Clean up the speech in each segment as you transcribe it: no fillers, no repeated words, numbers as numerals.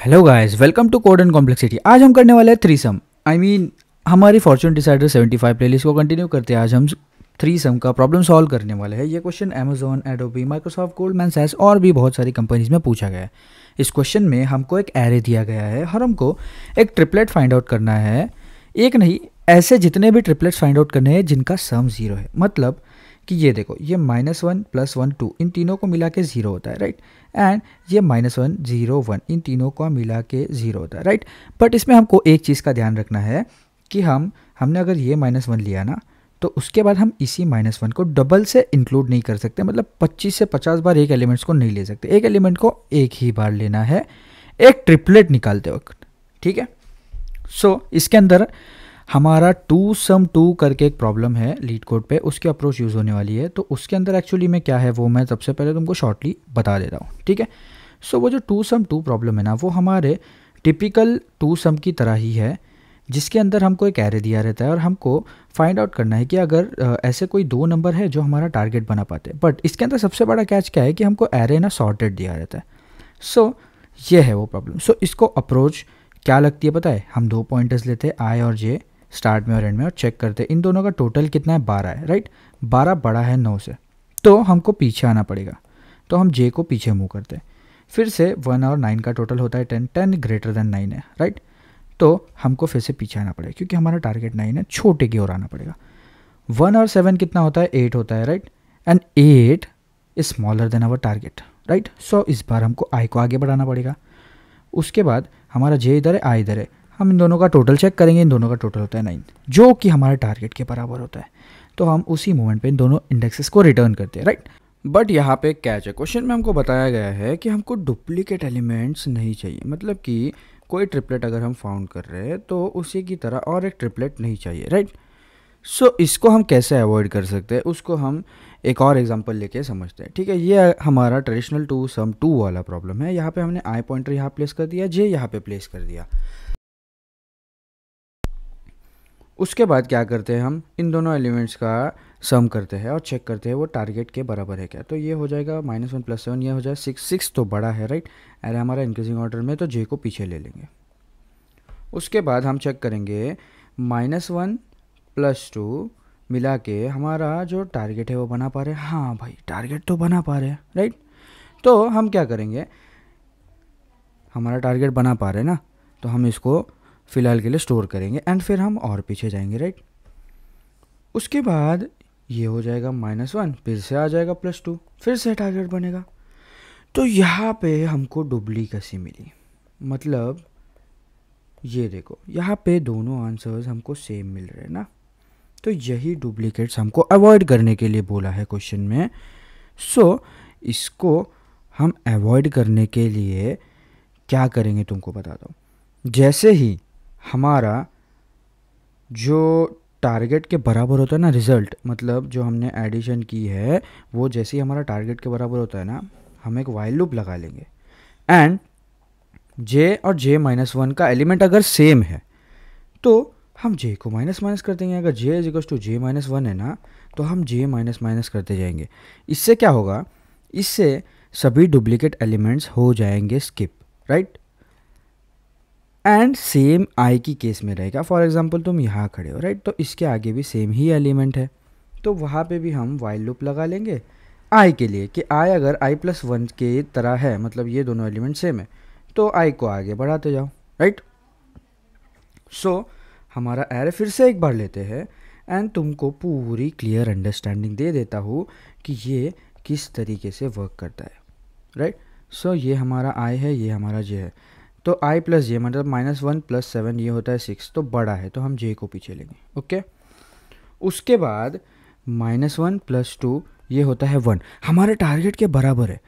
Hello guys, welcome to code and complexity. आज हम करने वाले हैं थ्रीसम। हमारी फॉर्चून डिसाइडर 75 प्लेलिस्ट को कंटिन्यू करते हैं। आज हम थ्रीसम का प्रॉब्लम सॉल्व करने वाले हैं। ये question Amazon, Adobe, Microsoft, Goldman सैक्स और भी बहुत सारी कंपनीज में पूछा गया है। इस क्वेश्चन में हमको एक एरे दिया गया है और हमको एक ट्रिपलेट फाइंड आउट करना है। एक नहीं, ऐसे जितने भी ट्रिपलेट्स फाइंड आउट करने हैं जिनका सम 0 है। मतलब कि ये देखो, ये -1 + 1 2 इन तीनों को मिला के 0 होता है, राइट। एंड ये -1 0 1 इन तीनों को मिला के 0 होता है, राइट। बट इसमें हमको एक चीज़ का ध्यान रखना है कि हमने अगर ये -1 लिया ना, तो उसके बाद हम इसी -1 को डबल से इंक्लूड नहीं कर सकते। मतलब 25 से 50 बार एक एलिमेंट्स को नहीं ले सकते। एक एलिमेंट को एक ही बार लेना है एक ट्रिपलेट निकालते वक्त, ठीक है। सो इसके अंदर हमारा 2sum2 करके एक प्रॉब्लम है लीड कोड पे, उसकी अप्रोच यूज़ होने वाली है। तो उसके अंदर एक्चुअली में क्या है वो मैं सबसे पहले तुमको शॉर्टली बता देता हूँ, ठीक है। सो वो जो 2sum2 प्रॉब्लम है ना, वो हमारे टिपिकल 2sum की तरह ही है, जिसके अंदर हमको एक एरे दिया रहता है और हमको फाइंड आउट करना है कि अगर ऐसे कोई दो नंबर है जो हमारा टारगेट बना पाते हैं। बट इसके अंदर सबसे बड़ा कैच क्या है कि हमको एरे ना सॉर्टेड दिया रहता है। सो ये है वो प्रॉब्लम। सो इसको अप्रोच क्या लगती है पता है? हम दो पॉइंटर्स लेते हैं आई और जे, स्टार्ट में और एंड में, और चेक करते हैं इन दोनों का टोटल कितना है, 12 है, राइट। 12 बड़ा है 9 से, तो हमको पीछे आना पड़ेगा। तो हम जे को पीछे मूव करते हैं। फिर से 1 और 9 का टोटल होता है 10, 10 ग्रेटर देन 9 है, राइट। तो हमको फिर से पीछे आना पड़ेगा क्योंकि हमारा टारगेट 9 है, छोटे की ओर आना पड़ेगा। 1 और 7 कितना होता है, 8 होता है, right. And 8 is smaller than our target, right. So इस बार हमको आई को आगे बढ़ाना पड़ेगा। उसके बाद हमारा जे इधर है, आई इधर है। हम इन दोनों का टोटल चेक करेंगे। इन दोनों का टोटल होता है 9, जो कि हमारे टारगेट के बराबर होता है। तो हम उसी मोमेंट पे इन दोनों इंडेक्सेस को रिटर्न करते हैं, राइट। बट यहाँ पे कैच है, क्वेश्चन में हमको बताया गया है कि हमको डुप्लीकेट एलिमेंट्स नहीं चाहिए। मतलब कि कोई ट्रिपलेट अगर हम फाउंड कर रहे हैं तो उसी की तरह और एक ट्रिपलेट नहीं चाहिए, राइट। सो इसको हम कैसे अवॉइड कर सकते हैं, उसको हम एक और एग्जांपल लेके समझते हैं, ठीक है। ये हमारा ट्रेडिशनल 2sum2 वाला प्रॉब्लम है। यहाँ पे हमने आई पॉइंटर यहाँ प्लेस कर दिया, जे यहाँ पे प्लेस कर दिया। उसके बाद क्या करते हैं, हम इन दोनों एलिमेंट्स का सम करते हैं और चेक करते हैं वो टारगेट के बराबर है क्या। तो ये हो जाएगा -1 + 7, ये हो जाएगा 6, 6 तो बड़ा है, राइट। अरे हमारा इंक्रीजिंग ऑर्डर में, तो जे को पीछे ले लेंगे। उसके बाद हम चेक करेंगे -1 + 2 मिला के हमारा जो टारगेट है वो बना पा रहे हैं। हाँ भाई, टारगेट तो बना पा रहे हैं, राइट। तो हम क्या करेंगे, हमारा टारगेट बना पा रहे हैं ना, तो हम इसको फ़िलहाल के लिए स्टोर करेंगे एंड फिर हम और पीछे जाएंगे, राइट। उसके बाद ये हो जाएगा -1, फिर से आ जाएगा +2, फिर से टारगेट बनेगा। तो यहाँ पे हमको डुप्लीकेसी मिली। मतलब ये देखो, यहाँ पे दोनों आंसर्स हमको सेम मिल रहे हैं ना। तो यही डुप्लीकेट्स हमको अवॉइड करने के लिए बोला है क्वेश्चन में। सो इसको हम अवॉइड करने के लिए क्या करेंगे तुमको बताता हूँ। जैसे ही हमारा जो टारगेट के बराबर होता है ना रिज़ल्ट, मतलब जो हमने एडिशन की है वो जैसे ही हमारा टारगेट के बराबर होता है ना, हम एक वाइल लूप लगा लेंगे। एंड जे और जे -1 का एलिमेंट अगर सेम है तो हम जे को माइनस कर देंगे। अगर जे = जे -1 है ना, तो हम जे माइनस करते जाएंगे। इससे क्या होगा, इससे सभी डुप्लीकेट एलिमेंट्स हो जाएंगे स्किप, राइट। एंड सेम आई की केस में रहेगा। फॉर एग्जांपल तुम यहाँ खड़े हो, राइट, तो इसके आगे भी सेम ही एलिमेंट है, तो वहाँ पे भी हम वाइल लूप लगा लेंगे आई के लिए कि आई अगर i + 1 के तरह है, मतलब ये दोनों एलिमेंट सेम है, तो आई को आगे बढ़ाते जाओ, राइट। सो हमारा एरे फिर से एक बार लेते हैं एंड तुमको पूरी क्लियर अंडरस्टैंडिंग दे देता हूँ कि ये किस तरीके से वर्क करता है, राइट। सो ये हमारा आई है, ये हमारा जे है। तो i + j मतलब -1 + 7 ये होता है 6, तो बड़ा है, तो हम j को पीछे लेंगे, ओके। उसके बाद -1 + 2 ये होता है 1, हमारे टारगेट के बराबर है।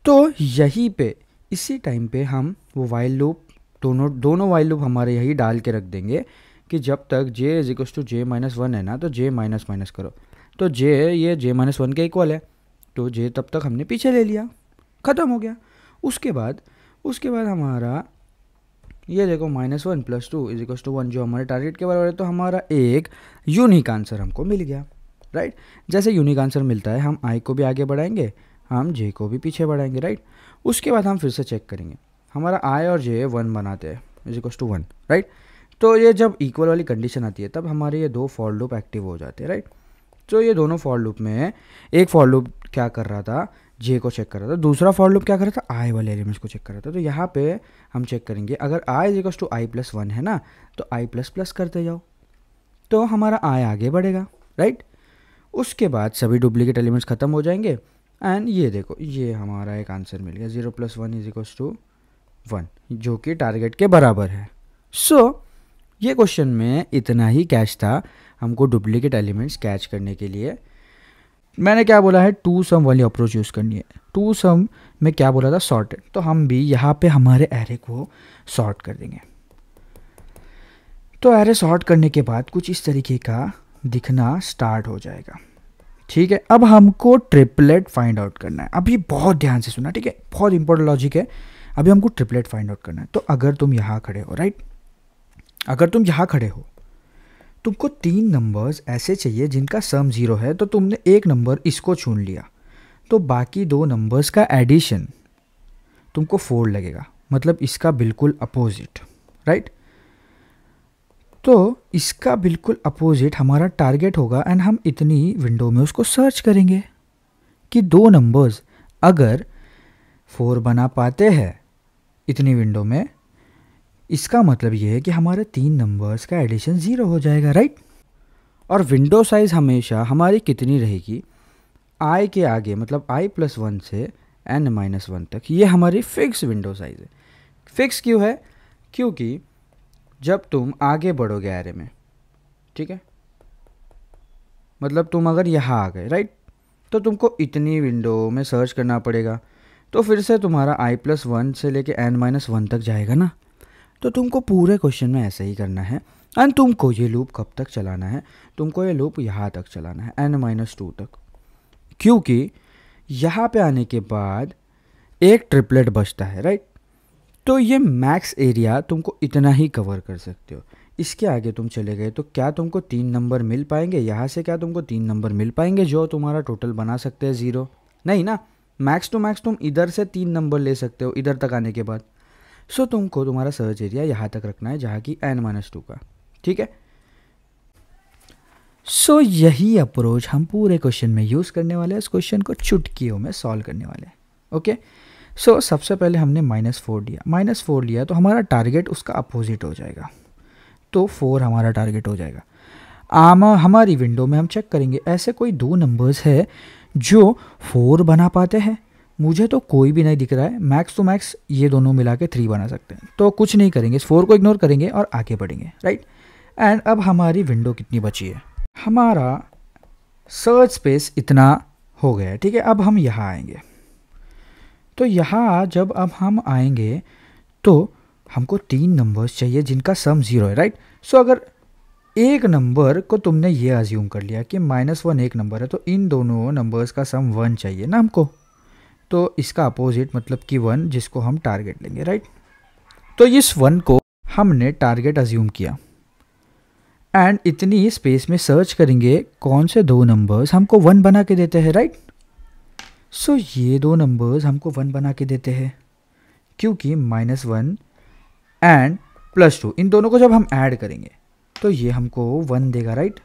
तो यहीं पे इसी टाइम पे हम वो वाइल लूप, दोनों वाइल लूप हमारे यही डाल के रख देंगे कि जब तक j = जे -1 है ना, तो j माइनस करो। तो j ये j -1 के इक्वल है, तो j तब तक हमने पीछे ले लिया, ख़त्म हो गया। उसके बाद हमारा ये देखो -1 + 2 = 1, जो हमारे टारगेट के बराबर है। तो हमारा एक यूनिक आंसर हमको मिल गया, राइट। जैसे यूनिक आंसर मिलता है, हम आई को भी आगे बढ़ाएंगे, हम जे को भी पीछे बढ़ाएंगे, राइट। उसके बाद हम फिर से चेक करेंगे हमारा आई और जे 1 बनाते हैं इज इक्वल टू 1, राइट। तो ये जब इक्वल वाली कंडीशन आती है तब हमारे ये 2 फॉर लूप एक्टिव हो जाते हैं, राइट। तो ये दोनों फॉर लूप में एक फॉर लूप क्या कर रहा था, जे को चेक कर रहा था, दूसरा फॉर लूप क्या कर रहा था, आई वाले एलिमेंट्स को चेक कर रहा था। तो यहाँ पे हम चेक करेंगे अगर i is equal to i plus 1 है ना, तो आई प्लस प्लस करते जाओ तो हमारा आई आगे बढ़ेगा, राइट। उसके बाद सभी डुप्लीकेट एलिमेंट्स खत्म हो जाएंगे एंड ये देखो ये हमारा एक आंसर मिल गया 0 + 1 इज इक्वल टू 1, जो कि टारगेट के बराबर है। सो ये क्वेश्चन में इतना ही कैच था हमको डुप्लीकेट एलिमेंट्स कैच करने के लिए। मैंने क्या बोला है, टू सम वाली अप्रोच यूज़ करनी है। टू सम में क्या बोला था, सॉर्टेड, तो हम भी यहाँ पे हमारे एरे को सॉर्ट कर देंगे। तो एरे सॉर्ट करने के बाद कुछ इस तरीके का दिखना स्टार्ट हो जाएगा, ठीक है। अब हमको ट्रिपलेट फाइंड आउट करना है। अभी बहुत ध्यान से सुनना, ठीक है, बहुत इंपॉर्टेंट लॉजिक है। अभी हमको ट्रिपलेट फाइंड आउट करना है। तो अगर तुम यहाँ खड़े हो, राइट, अगर तुम यहाँ खड़े हो, तुमको 3 नंबर्स ऐसे चाहिए जिनका सम 0 है, तो तुमने एक नंबर इसको चुन लिया, तो बाकी 2 नंबर्स का एडिशन तुमको 4 लगेगा, मतलब इसका बिल्कुल अपोजिट, राइट। तो इसका बिल्कुल अपोजिट हमारा टारगेट होगा एंड हम इतनी विंडो में उसको सर्च करेंगे कि 2 नंबर्स अगर 4 बना पाते हैं इतनी विंडो में, इसका मतलब ये है कि हमारे 3 नंबर्स का एडिशन 0 हो जाएगा, राइट। और विंडो साइज़ हमेशा हमारी कितनी रहेगी, आई के आगे, मतलब आई प्लस 1 से n-1 तक, ये हमारी फिक्स विंडो साइज़ है। फिक्स क्यों है, क्योंकि जब तुम आगे बढ़ोगे एरे में, ठीक है, मतलब तुम अगर यहाँ आ गए, राइट, तो तुमको इतनी विंडो में सर्च करना पड़ेगा, तो फिर से तुम्हारा i+1 से लेके n-1 तक जाएगा ना। तो तुमको पूरे क्वेश्चन में ऐसे ही करना है एंड तुमको ये लूप कब तक चलाना है, तुमको ये लूप यहाँ तक चलाना है n-2 तक, क्योंकि यहाँ पे आने के बाद एक ट्रिपलेट बचता है, राइट। तो ये मैक्स एरिया तुमको इतना ही कवर कर सकते हो। इसके आगे तुम चले गए तो क्या तुमको 3 नंबर मिल पाएंगे यहाँ से, क्या तुमको 3 नंबर मिल पाएंगे जो तुम्हारा टोटल बना सकते हैं 0? नहीं ना, मैक्स टू मैक्स तुम इधर से 3 नंबर ले सकते हो इधर तक आने के बाद। सो तुमको तुम्हारा सर्च एरिया यहाँ तक रखना है जहाँ की n-2 का, ठीक है। सो यही अप्रोच हम पूरे क्वेश्चन में यूज़ करने वाले हैं। इस क्वेश्चन को चुटकियों में सॉल्व करने वाले हैं, ओके। सो सबसे पहले हमने -4 लिया, -4 लिया तो हमारा टारगेट उसका अपोजिट हो जाएगा, तो 4 हमारा टारगेट हो जाएगा। हमारी विंडो में हम चेक करेंगे ऐसे कोई 2 नंबर्स है जो 4 बना पाते हैं, मुझे तो कोई भी नहीं दिख रहा है। मैक्स टू मैक्स ये दोनों मिला के 3 बना सकते हैं, तो कुछ नहीं करेंगे, इस 4 को इग्नोर करेंगे और आगे बढ़ेंगे, राइट। एंड अब हमारी विंडो कितनी बची है, हमारा सर्च स्पेस इतना हो गया है, ठीक है। अब हम यहाँ आएंगे, तो यहाँ जब अब हम आएंगे तो हमको 3 नंबर्स चाहिए जिनका सम 0 है, राइट। सो अगर एक नंबर को तुमने ये अज्यूम कर लिया कि -1 एक नंबर है, तो इन दोनों नंबर्स का सम 1 चाहिए ना हमको, तो इसका अपोजिट मतलब कि 1 जिसको हम टारगेट लेंगे, राइट। तो इस 1 को हमने टारगेट अज्यूम किया एंड इतनी स्पेस में सर्च करेंगे कौन से 2 नंबर्स हमको 1 बना के देते हैं, राइट। सो ये 2 नंबर्स हमको 1 बना के देते हैं, क्योंकि -1 एंड +2 इन दोनों को जब हम ऐड करेंगे तो ये हमको 1 देगा, राइट।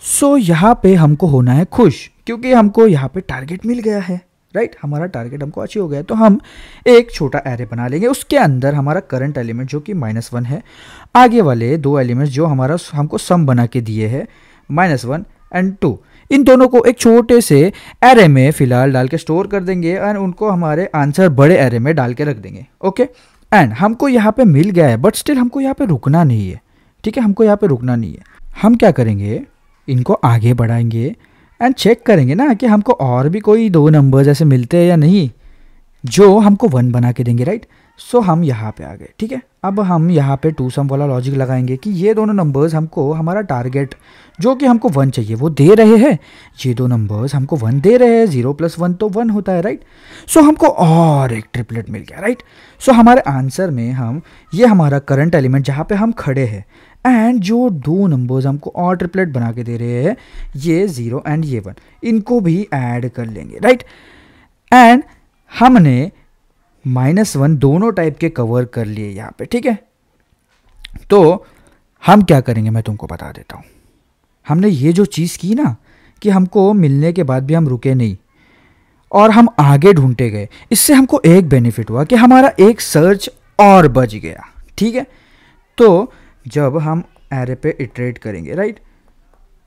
सो यहाँ पे हमको होना है खुश, क्योंकि हमको यहाँ पे टारगेट मिल गया है, राइट। हमारा टारगेट हमको अचीव हो गया है। तो हम एक छोटा एरे बना लेंगे, उसके अंदर हमारा करंट एलिमेंट जो कि -1 है, आगे वाले 2 एलिमेंट्स जो हमारा हमको सम बना के दिए हैं -1 एंड 2, इन दोनों को एक छोटे से एरे में फिलहाल डाल के स्टोर कर देंगे एंड उनको हमारे आंसर बड़े एरे में डाल के रख देंगे, ओके। एंड हमको यहाँ पे मिल गया है, बट स्टिल हमको यहाँ पे रुकना नहीं है, ठीक है, हमको यहाँ पे रुकना नहीं है। हम क्या करेंगे, इनको आगे बढ़ाएंगे एंड चेक करेंगे ना कि हमको और भी कोई 2 नंबर्स ऐसे मिलते हैं या नहीं जो हमको 1 बना के देंगे, राइट। सो हम यहाँ पे आ गए, ठीक है। अब हम यहाँ पे 2 सम वाला लॉजिक लगाएंगे कि ये दोनों नंबर्स हमको हमारा टारगेट जो कि हमको 1 चाहिए वो दे रहे हैं, ये 2 नंबर्स हमको 1 दे रहे हैं, 0 + 1 तो 1 होता है, राइट। सो हमको और एक ट्रिपलेट मिल गया, राइट। सो हमारे आंसर में हम ये हमारा करंट एलिमेंट जहाँ पे हम खड़े हैं एंड जो 2 नंबर्स हमको और ट्रिपलेट बना के दे रहे हैं, ये 0 एंड ये 1, इनको भी ऐड कर लेंगे, राइट। एंड हमने -1 दोनों टाइप के कवर कर लिए यहाँ पे, ठीक है। तो हम क्या करेंगे मैं तुमको बता देता हूँ। हमने ये जो चीज़ की ना कि हमको मिलने के बाद भी हम रुके नहीं और हम आगे ढूंढते गए, इससे हमको एक बेनिफिट हुआ कि हमारा एक सर्च और बच गया, ठीक है। तो जब हम एरे पे इटरेट करेंगे, राइट,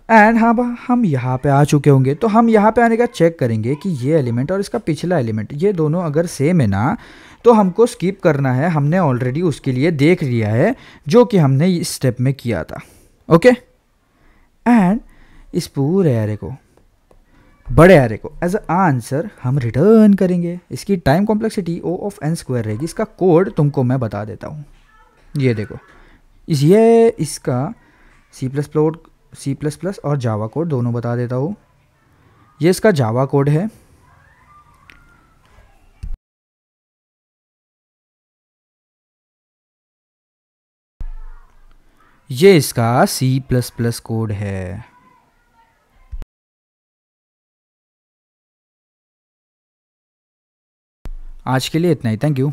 एंड हम यहाँ पे आ चुके होंगे, तो हम यहाँ पे आने का चेक करेंगे कि ये एलिमेंट और इसका पिछला एलिमेंट ये दोनों अगर सेम है ना, तो हमको स्किप करना है। हमने ऑलरेडी उसके लिए देख लिया है जो कि हमने इस स्टेप में किया था, ओके। एंड इस पूरे एरे को, बड़े एरे को एज अ आंसर हम रिटर्न करेंगे। इसकी time complexity O of n square रहेगी। इसका कोड तुमको मैं बता देता हूँ, ये देखो, ये इसका C++ और जावा कोड दोनों बता देता हूँ। ये इसका जावा कोड है, ये इसका C++ कोड है। आज के लिए इतना ही, थैंक यू।